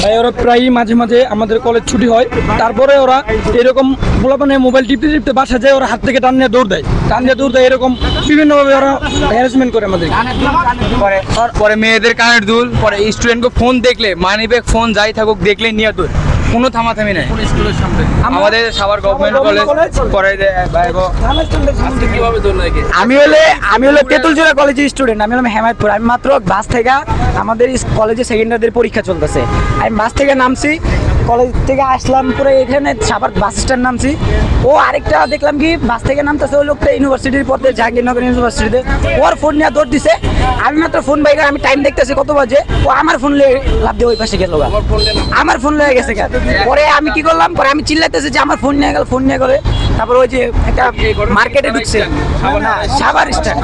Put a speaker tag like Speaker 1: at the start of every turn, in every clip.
Speaker 1: ভাই ওরা প্রায়ই মাঝে মাঝে আমাদের কলেজ ছুটি হয়, তারপরে ওরা এরকম পোলাপানে মোবাইল টিপতে টিপতে বাসা যায়, ওরা হাত থেকে টান নিয়ে দৌড় দেয়, এরকম বিভিন্নভাবে ওরা হ্যারাসমেন্ট করে আমাদের।
Speaker 2: পরে মেয়েদের কানের দুল, পরে স্টুডেন্টকে ফোন দেখলে মানি ব্যাগ ফোন যাই থাকুক দেখলে নিয়ে দুল, কোনো থামাথামি নেই। আমাদের সাভার গভর্নমেন্ট কলেজ পরে
Speaker 3: আমি হলো তেঁতুলজোড়া কলেজের স্টুডেন্ট। আমি হলাম হেমায়তপুর। আমি মাত্র বাস থেকে আমাদের কলেজে সেকেন্ডারদের পরীক্ষা চলতেছে, আমি বাস থেকে নামছি, কলেজ থেকে আসলাম পরে এখানে সাভার বাস স্ট্যান্ড নামছি। ও আরেকটা দেখলাম কি বাস থেকে নামতেছে, ওই লোকটা ইউনিভার্সিটির পথে জাহাঙ্গীরনগর ইউনিভার্সিটিতে, ওর ফোন নিয়ে দৌড় দিছে। আমি মাত্র ফোন বাইরে, আমি টাইম দেখতেছি কত বাজে, ও আমার ফোন লাভ দিয়ে ওই পাশে গেল, আমার ফোন লেগে গেছে। পরে আমি কি করলাম, পরে আমি চিল্লাইতেছি যে আমার ফোন নিয়ে গেল, তারপর ওই যে একটা মার্কেটে ঢুকছে সাভার স্ট্যান্ড,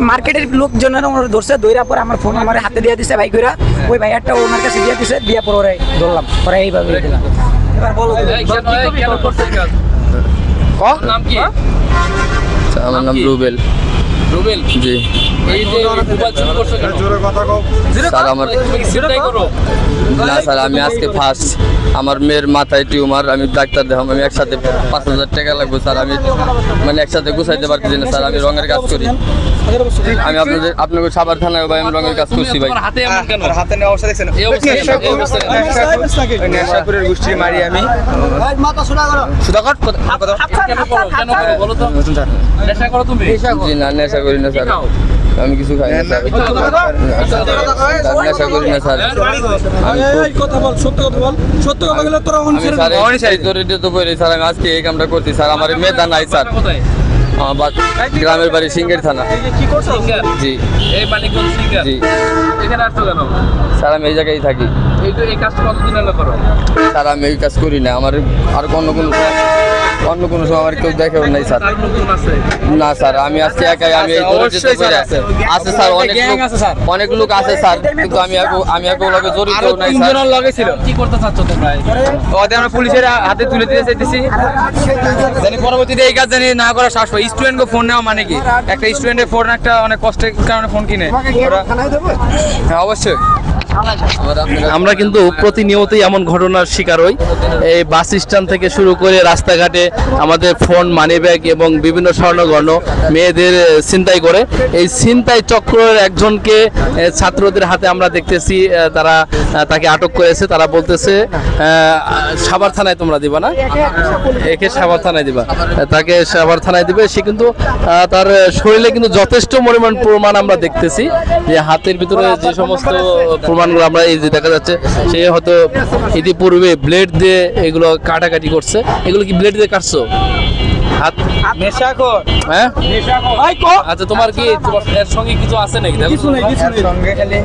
Speaker 3: মার্কেটের লোকজনের ধরছে, দইরা পরে আমার ফোন আমার হাতে দিয়ে দিছে ভাই কইরা, ওই ভাইয়ারটা ওনার কাছে দিয়ে দিছে, দিয়ে পরে ওরাই ধরলাম, পরে এইভাবে দিলাম। এবার বলো
Speaker 2: নাম কি?
Speaker 4: আমার নাম রুবেল। জি স্যার, আমার না স্যার, আমি আজকে ফার্স্ট, আমার মেয়ের মাথায় টিউমার, আমি ডাক্তার দেখাম, আমি একসাথে 5,000 টাকা লাগবে স্যার, আমি মানে একসাথে গুছাইতে পারতেছি না স্যার। আমি রঙের কাজ করি, আমি আপনাদের সাভার থানায় ভাই আমি রঙের কাজ করছি ভাই।
Speaker 2: হাতে নেওয়া অবস্থা দেখছেন, নেশাপুরের গোষ্ঠী মারি আমি।
Speaker 4: জি না, নেশা করি না স্যার, আমি কিছু খাই না স্যার, নেশা করি না স্যার। স্যার আমি আজকে এই কামটা করছি স্যার, আমার মেধা নাই স্যার, আমার গ্রামের বাড়ি সিঙ্গের থানা। জি জি স্যার, আমি এই জায়গায় থাকি স্যার, আমি এই কাজ করি না, আমার আর অন্য কোনো সময় আমার কেউ দেখেও নাই স্যার। না স্যার, আমি আজকে একাই, আমি আছে স্যার, অনেক লোক আছে স্যার, কিন্তু আমি একে জড়িত নাই স্যার।
Speaker 2: কি করতে চাচ্ছ তোমরা? আমরা পুলিশের হাতে তুলে দিতে চাইতেছি, জানি পরবর্তীতে এই কাজ জানি না করা শ্বাস পাই। স্টুডেন্টকে ফোন নেওয়া মানে কি? একটা স্টুডেন্টের ফোন একটা অনেক কষ্টের কারণে ফোন কিনে, হ্যাঁ অবশ্যই।
Speaker 5: আমরা কিন্তু প্রতিনিয়তই এমন ঘটনার শিকার হই, এই বাস স্ট্যান্ড থেকে শুরু করে রাস্তাঘাটে আমাদের ফোন, মানি ব্যাগ এবং বিভিন্ন স্বর্ণগহনা মেয়েদের ছিনতাই করে। এই ছিনতাই চক্রের একজনকে ছাত্রদের হাতে আমরা দেখতেছি, তাকে আটক করেছে। তারা বলতেছে সাভার থানায় তোমরা দিবা না, একে সাভার থানায় দিবা, তাকে সাভার থানায় দিবে। সে কিন্তু তার শরীরে কিন্তু যথেষ্ট পরিমাণ প্রমাণ আমরা দেখতেছি, যে হাতের ভিতরে যে সমস্ত প্রমাণগুলো আমরা এই যে দেখা যাচ্ছে, সে হয়তো ইতিপূর্বে ব্লেড দিয়ে এগুলো কাটাকাটি করছে। এগুলো কি ব্লেড দিয়ে কাটছো? হাত
Speaker 2: নেশাখোর,
Speaker 5: হ্যাঁ আচ্ছা, তোমার কি এর সঙ্গে কিছু আছে নাকি?
Speaker 1: কিছু নেই,
Speaker 2: সঙ্গে খালি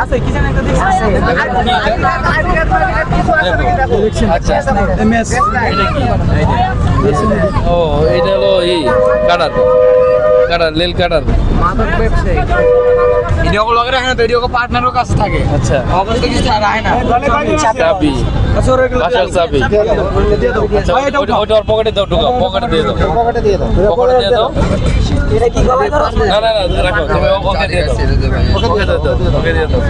Speaker 3: আছে কিছু না কিছু
Speaker 5: আচ্ছা, ও এটা হলো এই কাটার লেল কাটার।
Speaker 2: ভিডিও লগের রাখে না, ভিডিও পার্টনারের কাছে থাকে।
Speaker 5: আচ্ছা,
Speaker 2: অবস্থা কিছু রাখে না,
Speaker 5: চাবি, বাসার চাবি। আচ্ছা, ওটা ওর পকেটে দাও, ঢুকাও, পকেটে দিয়ে দাও, পকেটে দিয়ে দাও। না না না, রাখো, তুমি ওকে দিয়ে দাও, ওকে দিয়ে দাও।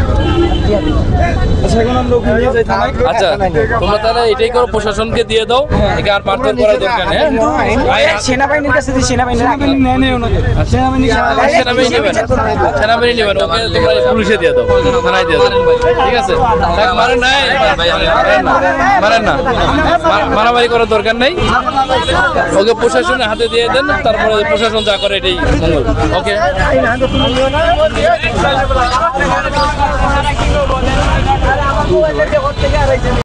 Speaker 5: আচ্ছা, তোমরা তাহলে এটাই করো, প্রশাসনকে দিয়ে দাও, একে আর মারধর করার দরকার নেই।
Speaker 3: সেনাবাহিনীর কাছে সেনাবাহিনী
Speaker 5: নেবেন, ওকে তোমরা পুলিশে দিয়ে দাও, থানায় দিয়ে দাও, ঠিক আছে? মারেন না, মারামারি করার দরকার নেই, ওকে প্রশাসনের হাতে দিয়ে দেন, তারপরে প্রশাসন যা করে এটাই মঙ্গল। ওকে।